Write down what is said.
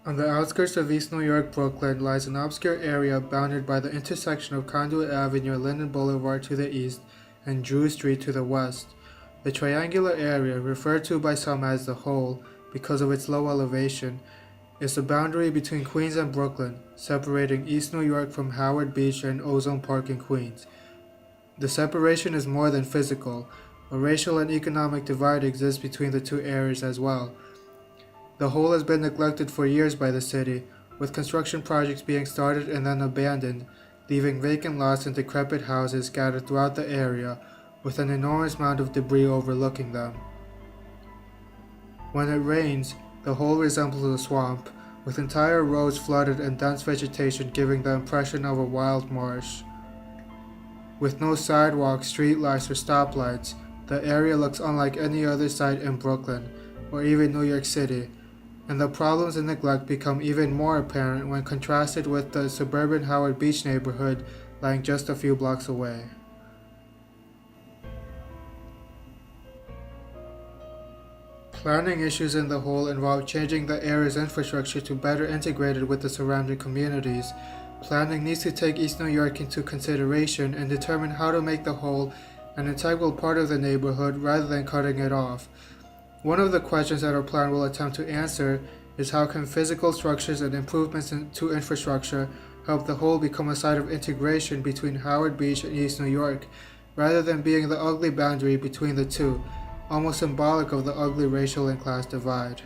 On the outskirts of East New York, Brooklyn, lies an obscure area bounded by the intersection of Conduit Avenue and Linden Boulevard to the east and Drew Street to the west. The triangular area, referred to by some as the Hole because of its low elevation, is the boundary between Queens and Brooklyn, separating East New York from Howard Beach and Ozone Park in Queens. The separation is more than physical. A racial and economic divide exists between the two areas as well. The Hole has been neglected for years by the city, with construction projects being started and then abandoned, leaving vacant lots and decrepit houses scattered throughout the area, with an enormous amount of debris overlooking them. When it rains, the Hole resembles a swamp, with entire roads flooded and dense vegetation giving the impression of a wild marsh. With no sidewalks, streetlights, or stoplights, the area looks unlike any other site in Brooklyn, or even New York City, and the problems and neglect become even more apparent when contrasted with the suburban Howard Beach neighborhood lying just a few blocks away. Planning issues in the Hole involve changing the area's infrastructure to better integrate it with the surrounding communities. Planning needs to take East New York into consideration and determine how to make the Hole an integral part of the neighborhood rather than cutting it off. One of the questions that our plan will attempt to answer is how can physical structures and improvements to infrastructure help the Hole become a site of integration between Howard Beach and East New York, rather than being the ugly boundary between the two, almost symbolic of the ugly racial and class divide.